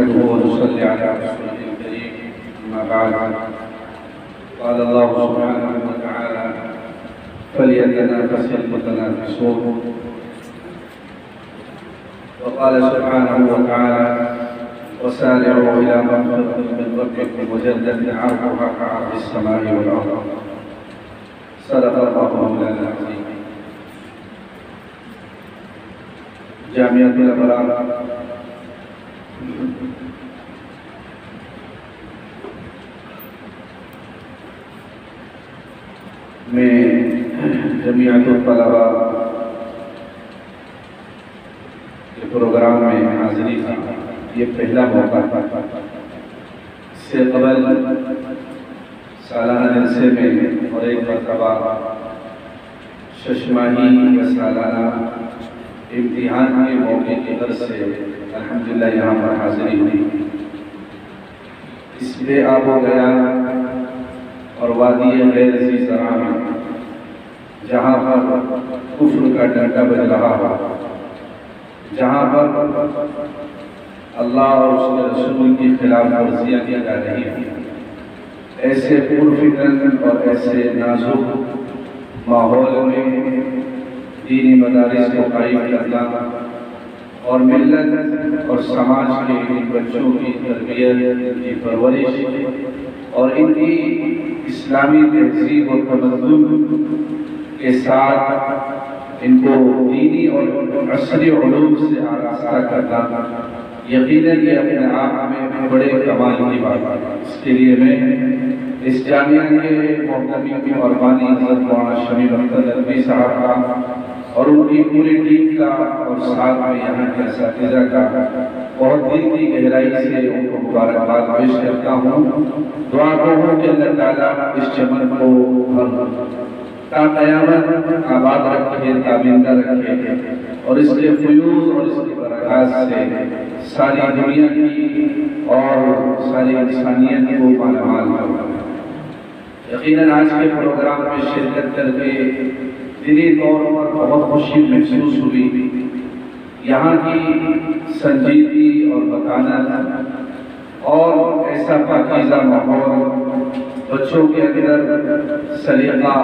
نحمده ونصلي على رسوله الكريم أما بعد قال الله سبحانه وتعالى فليتنافس المتنافسون وقال سبحانه وتعالى وسارعوا إلى مغفرة من ربكم وجنة عرضها كعرض السماء والأرض صدق الله مولانا العظيم. جامعۃ الابرار میں جمعیت الطلباء کے پروگرام میں حاضری تھی. یہ پہلا موقع تھا. اس سے قبل سالانہ جلسے میں اور ایک مرتبہ ششماہی و سالانہ امتحان کے موقع کی غرض سے الحمدللہ یہاں پر حاضری ہوئی. اس بے آب و گیا اور وادی غیر ذی زرع میں جہاں پر کفر کا ڈنڈا بج رہا ہو، جہاں پر اللہ اور اس کے رسول کی خلاف ورزیاں کی جا رہی ہیں، ایسے پرفتن اور ایسے نازک ماحول میں دینی مدارس کو قائم کرنا اور ملت اور سماج کے بچوں کی تربیت کی پرورش اور ان کی اسلامی تہذیب و تمدن کے ساتھ ان کو دینی اور عصری علوم سے آراستہ کرنا یقیناً یہ اپنے آپ میں بڑے کمال کی بات ہے. اس کے لیے میں اس جامعہ کے محتمین اور بانی حضرت مولانا شمیم اختر ندوی صاحب کا اور ان کی پوری ٹیم کا اور ساتھ میں یہاں کے اساتذہ کا بہت دل کی گہرائی سے ان کو مبارکباد پیش کرتا ہوں. دعا کروں کہ اللہ تعالیٰ اس چمن کو تا قیامت آباد رکھے، تابندہ رکھے اور اس کے فیوز اور اس کی برکات سے ساری دنیا کی اور ساری انسانیت کو مالامال کرے. یقیناً آج کے پروگرام میں شرکت کر کے دلی طور پر بہت خوشی محسوس ہوئی. یہاں کی سنجیدگی اور متانت اور ایسا پاکیزہ ماحول، بچوں کے اندر سلیقہ،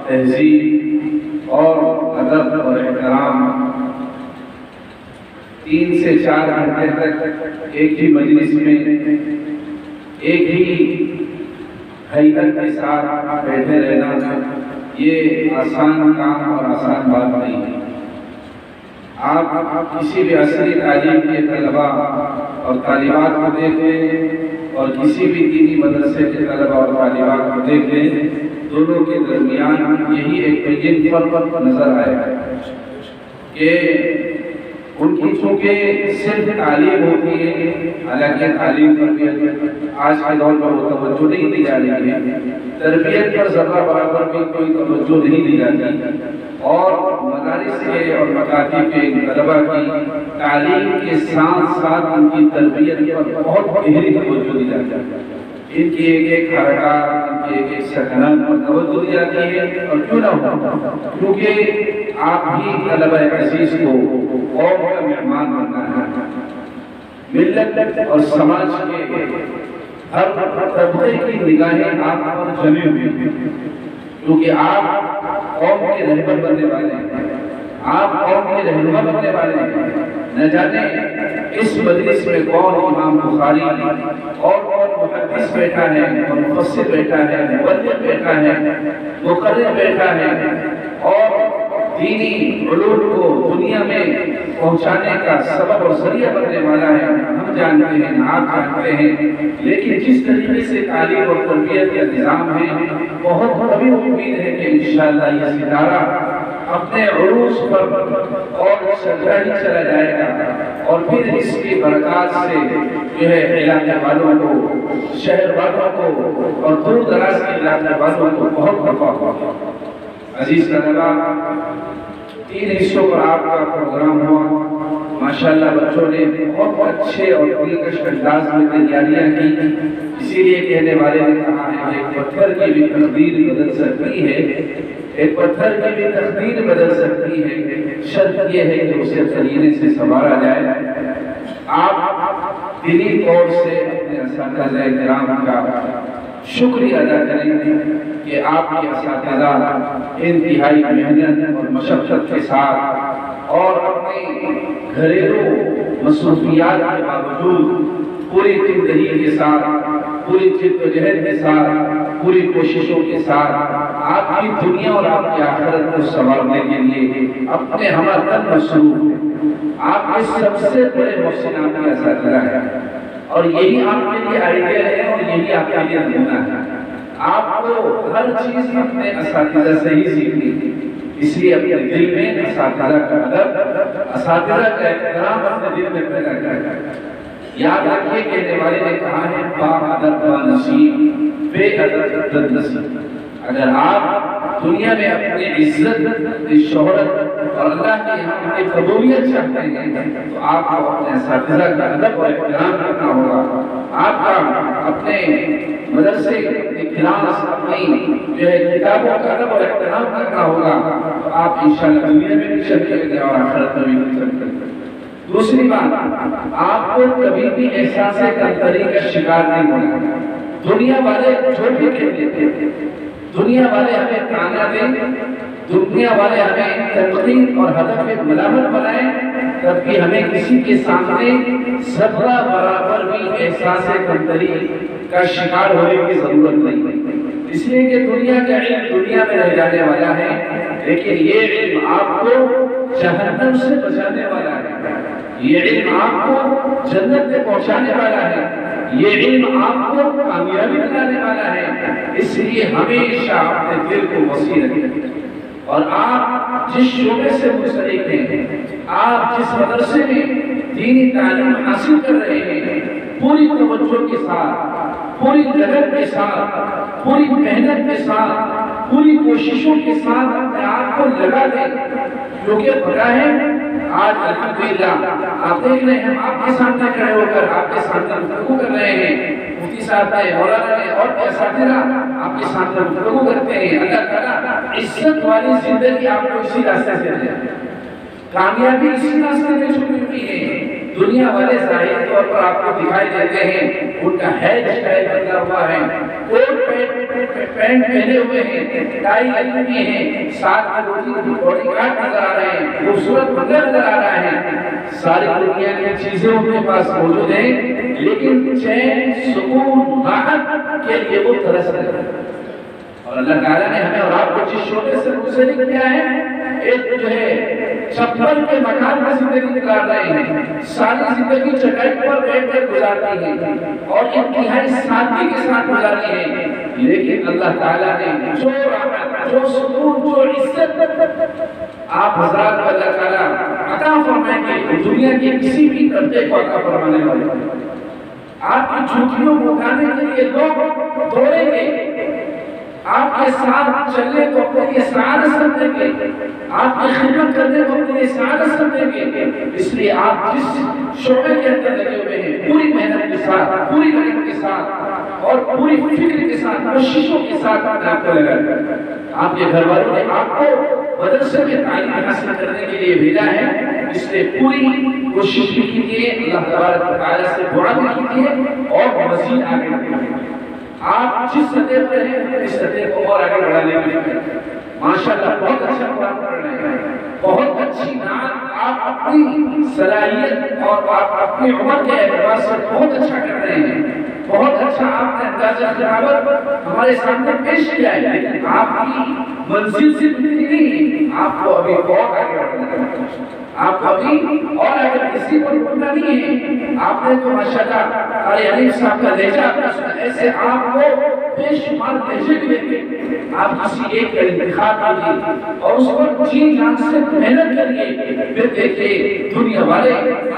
تہذیب اور ادب اور احترام، 3 سے 4 گھنٹے تک ایک ہی مجلس میں ایک ہی حیثیت کے ساتھ بیٹھے رہنا یہ آسان کام اور آسان بات نہیں ہے. آپ کسی بھی عصری تعلیم کے طلباء اور طالبات کو دیکھ لیں اور کسی بھی دینی مدرسے کے طلباء اور طالبات کو دیکھ لیں، دونوں کے درمیان یہی ایک فرق نظر آئے گا کہ ان کی چونکہ صرف تعلیم ہوتی ہے، حالانکہ تعلیم پر بھی آج کے دور پر وہ توجہ نہیں دی جا رہی ہے، تربیت پر ذرہ برابر بھی کوئی توجہ نہیں دی جاتی، اور مدارس کے اور مکاتب کے طلباء کی تعلیم کے ساتھ ساتھ ان کی تربیت پر بہت گہری توجہ دی جاتی ہے. ان کی ایک ایک حرکات، ان کی ایک ایک سکنات پر توجہ دی جاتی ہے. اور کیوں نہ ہو، کیونکہ آپ ہی طلبہ عزیز کو قوم کا مہمان بننا ہے. ملت اور سماج کے ہر طبقے کی نگاہیں آپ پر جمی ہوئی ہیں، کیونکہ آپ قوم کے رہبر بننے والے ہیں، آپ قوم کے رہنما بننے والے ہیں. نہ جانے اس مجلس میں کون امام بخاری اور کون محدث بیٹھا ہے، مفسر بیٹھا ہے، مبلغ بیٹھا ہے، مقرر بیٹھا ہے اور دینی علوم کو دنیا میں پہنچانے کا سبب اور ذریعہ بننے والا ہے. ہم جانتے ہیں، آپ جانتے ہیں، لیکن جس طریقے سے تعلیم اور تربیت کا نظام ہے، بہت بڑی امید ہے کہ انشاءاللہ یہ ستارہ اپنے عروج پر اور سجدہ ہی چلا جائے گا، اور پھر اس کی برکات سے جو ہے علاقے والوں کو، شہر والوں کو اور دور دراز کے علاقے والوں کو بہت نفع ہوگا. عزیز طلباء، 3 حصوں پر آپ کا پروگرام ہوا. ماشاءاللہ بچوں نے بہت اچھے اور دلکش انداز میں تیاریاں کی. اسی لیے کہنے والے نے کہا ہے کہ ایک پتھر کی بھی تقدیر بدل سکتی ہے، ایک پتھر کی بھی تقدیر بدل سکتی ہے، شرط یہ ہے کہ اسے قرینے سے سنوارا جائے. آپ دلی طور سے اپنے اساتذہ کرام کا شکریہ ادا کریں کہ آپ کے اساتذہ انتہائی محنت اور مشقت کے ساتھ اور اپنے گھریلو مصروفیات کے باوجود پوری زندگی کے ساتھ، پوری جد و جہد کے ساتھ، پوری کوششوں کے ساتھ آپ کی دنیا اور آپ کی آخرت کو سنوارنے کے لیے اپنے ہمہ تن مصروف ہیں۔ آپ کے سب سے بڑے محسن آپ کے اساتذہ ہیں، اور یہی آپ کے لیے آئیڈیل ہے اور یہی آپ کے لیے نمونہ ہے۔ آپ کو ہر چیز اپنے اساتذہ سے ہی سیکھنی ہے، اس لیے اپنے دل میں اساتذہ کا ادب، اساتذہ کا احترام اپنے دل میں پیدا کریں۔ یاد رکھیے کہنے والے نے کہا ہے با ادب با نصیب، بے ادب بد نصیب۔ اگر آپ دنیا میں اپنی عزت، شہرت اور اللہ کی یہاں اپنی قبولیت چاہتے ہیں تو آپ کو اپنے اساتذہ کا ادب اور احترام کرنا ہوگا۔ آپ کا اپنے مدرسے، اپنی کلاس، اپنی جو ہے کتابوں کا ادب اور احترام کرنا ہوگا تو آپ انشاءاللہ دنیا میں بھی چلتے گے اور آخرت میں بھی چلتے گے۔ دوسری بات، آپ کو کبھی بھی احساس کمتری کا شکار نہیں ہونا۔ دنیا والے جو بھی کہتے ہیں، دنیا والے ہمیں تانا دیں، دنیا والے ہمیں تنقید اور ہدف ملامت بنائیں، تب بھی ہمیں کسی کے سامنے ذرہ برابر بھی احساس کمتری کا شکار ہونے کی ضرورت نہیں، اس لیے کہ دنیا کا علم دنیا میں رہ جانے والا ہے، لیکن یہ علم آپ کو جہنم سے بچانے والا ہے، یہ علم آپ کو جنت میں پہنچانے والا ہے، یہ علم آپ کو کامیابی دلانے والا ہے۔ اس لیے ہمیشہ اپنے دل کو وسیع رکھیں، اور آپ جس شعبے سے منسلک ہیں، آپ جس مدرسے میں دینی تعلیم حاصل کر رہے ہیں، پوری توجہ کے ساتھ، پوری لگن کے ساتھ، پوری محنت کے ساتھ، پوری کوششوں کے ساتھ اپنے آپ کو لگا دیں، کیونکہ پتہ ہے آج الحمدللہ آپ دیکھ رہے ہیں، ہم آپ کے سامنے کھڑے ہو کر آپ کے سامنے گفتگو کر رہے ہیں، مفتی صاحب نے، مولانا نے اور اساتذہ آپ کے سامنے گفتگو کرتے ہیں۔ اللہ تعالیٰ عزت والی زندگی آپ کو اسی راستے سے دے، کامیابی اسی راستے میں چھپی ہوئی ہے۔ دنیا والے ظاہری طور پر آپ کو دکھائی دیتے ہیں، ان کا ہیئر اسٹائل بدلا ہوا ہے، کوٹ پینٹ پہنے ہوئے ہیں، ٹائی لگی ہوئی ہے، ساتھ میں باڈی گارڈ نظر آ رہے ہیں، خوبصورت بندہ نظر آ رہا ہے، ساری دنیا کی چیزیں ان کے پاس موجود ہیں، لیکن چین، سکون، راحت کے لیے وہ ترس رہے ہیں۔ اور اللہ تعالیٰ نے ہمیں اور آپ کو جس شعبے سے منسلک کیا ہے، ایک جو ہے چھپر کے مکان میں زندگی گزار رہے ہیں، ساری زندگی چٹائی پر بیٹھ کر گزارتی ہے اور انتہائی سادگی کے ساتھ گزاری ہے، لیکن اللہ تعالیٰ نے جو راحت، جو سکون، جو عزت آپ حضرات کو اللہ تعالیٰ عطا فرمائیں گے، دنیا کے کسی بھی طبقے کو عطا فرمانے والے۔ آپ کی جھوٹیوں کو اٹھانے کے لیے لوگ دوڑیں گے، آپ کے ساتھ چلنے کو اپنے لیے سعادت سمجھیں گے، آپ کی خدمت کرنے کو اپنے لیے سعادت سمجھیں گے، اس لیے آپ جس شعبے کے اندر لگے ہوئے ہیں، پوری محنت کے ساتھ، پوری لگن کے ساتھ اور پوری فکر کے ساتھ، کوششوں کے ساتھ آپ کو لگا کر، آپ کے گھر والوں نے آپ کو مدرسے میں تعلیم حاصل کرنے کے لیے بھیجا ہے، اس لیے پوری کوشش بھی کیجیے، اللہ تبارک و تعالیٰ سے دعا بھی کیجیے اور مزید آگے بڑھیے۔ آپ جس سطح پر ہیں اس سطح کو اور آگے بڑھانے میں ماشاءاللہ بہت اچھا کام کر رہے ہیں، بہت اچھی نعت آپ اپنی صلاحیت اور آپ اپنی عمر کے اعتبار سے بہت اچھا کر رہے ہیں، بہت اچھا آپ نے اندازہ خرابت ہمارے سامنے پیش کیا ہے، لیکن آپ کی منزل سے اتنی نہیں، آپ کو ابھی بہت آگے بڑھنا ہے، آپ ابھی اور اگر کسی پر رکنا نہیں ہے۔ آپ نے تو ماشاءاللہ قاری حنیف صاحب کا لہجہ آپ نے سنا، ایسے آپ کو بے شمار لہجے بھی دیکھیں، آپ کسی ایک کا انتخاب کیجیے اور اس پر جی جان سے محنت کریے، پھر دیکھیے دنیا والے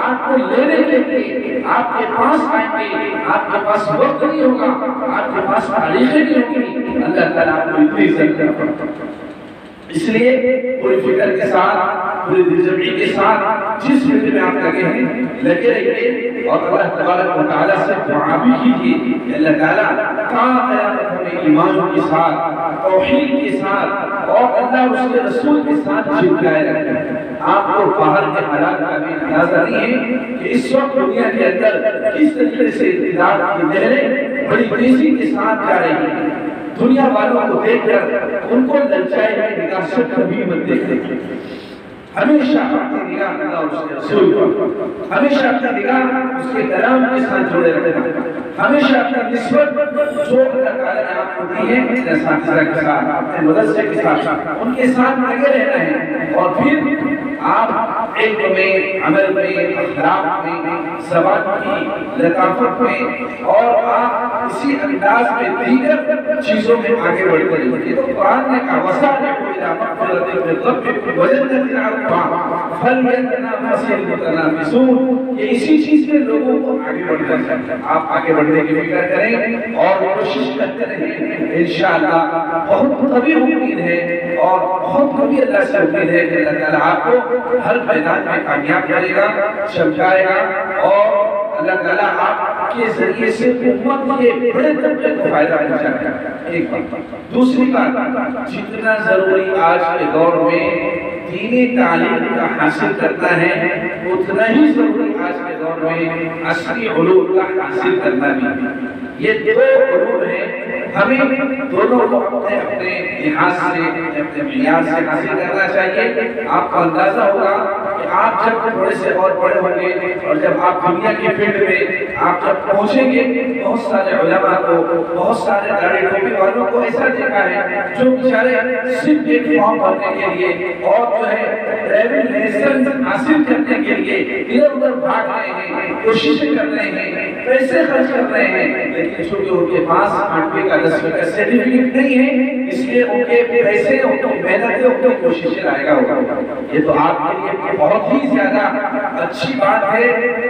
آپ کو لینے کے لیے آپ کے پاس آئیں گے، آپ کے پاس وقت نہیں ہوگا، آپ کے پاس تاریخیں نہیں ہوگی، اللہ تعالیٰ آپ کو اتنی عزت کرے۔ اس لیے پوری فکر کے ساتھ، پوری دلجمعی کے ساتھ جس فکر میں آپ لگے ہیں لگے رہیے، اور اللہ تبارک و تعالیٰ سے دعا بھی کیجیے کہ اللہ تعالیٰ قیامت ہمیں ایمان کے ساتھ، توحید کے ساتھ اور اللہ اس کے رسول کے ساتھ چپکائے رکھے۔ آپ کو باہر کے حالات کا بھی اندازہ نہیں ہے کہ اس وقت دنیا کے اندر کس طریقے سے اقتدار کی لہریں بڑی تیزی کے ساتھ جا رہی ہیں۔ دنیا والوں کو دیکھ کر ان کو للچائے ہوئے نگاہ سے کبھی مت دیکھیں۔ ہمیشہ اپنی نگاہ اللہ اس کے رسول پر، ہمیشہ اپنی نگاہ اس کے کلام کے ساتھ جوڑے رکھنا، ہمیشہ اپنی نسبت جو اللہ تعالیٰ نے آپ کو دی ہے اپنے اساتذہ کے ساتھ، اپنے مدرسے کے ساتھ، ان کے ساتھ لگے رہنا ہے، اور پھر آپ علم میں، عمل میں، اخلاق میں، زبان کی لطافت میں، اور آپ اسی انداز میں دیگر چیزوں میں آگے بڑھتے رہیے۔ تو قرآن نے کہا وَسَارِعُوا إِلَىٰ مَغْفِرَةٍ مِّن رَّبِّكُمْ وَجَنَّةٍ عَرْضُهَا فَلْيَتَنَافَسِ الْمُتَنَافِسُونَ۔ یہ اسی چیز میں لوگوں کو آگے بڑھنا چاہیے۔ آپ آگے بڑھنے کی فکر کریں اور کوشش کرتے رہیں، انشاءاللہ بہت کبھی امید ہے اور بہت کبھی اللہ سے امید ہے کہ اللہ تعالیٰ آپ کو ہر میدان میں کامیاب کرے گا، چمکائے گا، اور اللہ تعالیٰ آپ کے ذریعے سے امت کے بڑے طبقے کو فائدہ پہنچائے گا۔ ایک بات۔ دوسری بات، جتنا ضروری آج کے دور میں دینی تعلیم کا حاصل کرنا ہے، اتنا ہی ضروری آج کے دور میں عصری علوم کا حاصل کرنا بھی۔ یہ دو علوم ہیں، ہمیں دونوں کو اپنے اپنے لحاظ سے، اپنے معیار سے حاصل کرنا چاہیے۔ آپ کو اندازہ ہوگا کہ آپ جب تھوڑے سے اور بڑے ہوں گے اور جب آپ دنیا کی فیلڈ میں آپ جب پہنچیں گے، بہت سارے علماء کو، بہت سارے داڑھی ٹوپی والوں کو ایسا دیکھا ہے جو بیچارے صرف ایک فارم بھرنے کے لیے اور جو ہے ڈرائیونگ لائسنس حاصل کرنے کے لیے ادھر ادھر بھاگ رہے ہیں، کوششیں کر رہے ہیں، پیسے خرچ کر رہے ہیں، لیکن چونکہ ان کے پاس 8ویں کا 10ویں کا سرٹیفکیٹ نہیں ہے، اس لیے ان کے پیسے، ان کی محنتیں، ان کی کوششیں ضائع ہوگا۔ یہ تو آپ کے لیے بہت ہی زیادہ اچھی بات ہے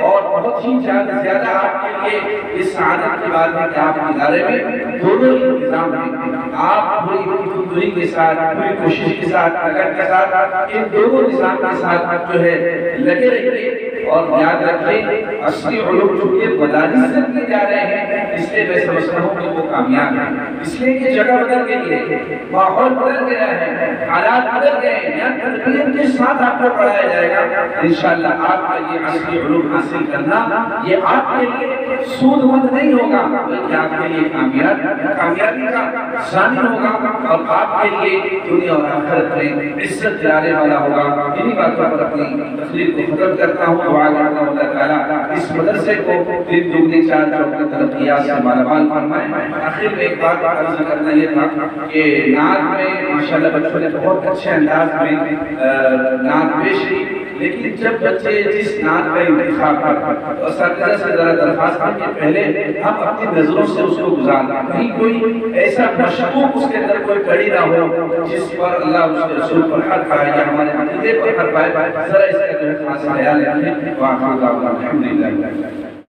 اور بہت ہی زیادہ آپ کے لیے اس سعادت کی بات ہے کہ آپ کے ادارے میں دونوں انتظام ہیں۔ آپ پوری خودداری کے ساتھ، پوری کوشش کے ساتھ، لگن کے ساتھ، ان دونوں نظام کے ساتھ جو ہے لگے رہیے، اور یاد رکھیں عصری علوم جو کہ مدارس سے کیے جا رہے ہیں، اس لیے میں سمجھتا ہوں کہ وہ کامیاب ہیں۔ اس لیے کہ جگہ بدل گئی ہے، ماحول بدل گیا ہے، حالات بدل گئے ہیں، یہاں تربیت کے ساتھ آپ کو پڑھایا جائے گا۔ انشاءاللہ آپ کا یہ عصری علوم حاصل کرنا یہ آپ کے لیے سود مند نہیں ہوگا، بلکہ آپ کے لیے کامیابی کا ضامن ہوگا، اور آپ کے لیے دنیا اور آخرت میں عزت دلانے والا ہوگا۔ انہی باتوں پر اپنی تقریر کو ختم کرتا ہوں۔ دعا کرتا ہوں اللہ تعالیٰ اس مدرسے کو دن دگنی چار چوگنی ترقیات سے مالامال فرمائے۔ آخر میں ایک بات عرض کرنا یہ تھا کہ نعت میں ماشاءاللہ بچوں نے بہت اچھے انداز میں نعت پیش کی، لیکن جب بچے جس نعت کا انتخاب کرتے تو اساتذہ سے ذرا درخواست ہے کہ پہلے ہم اپنی نظروں سے اس کو گزار دیں، کہیں کوئی ایسا مشکوک اس کے اندر کوئی کڑی نہ ہو جس پر اللہ اس کے رسول پر حق پائے یا ہمارے عقیدے پر حق پائے، ذرا اس کا جو ہے خاص خیال رکھیں۔ وآخر دعوانا الحمدللہ۔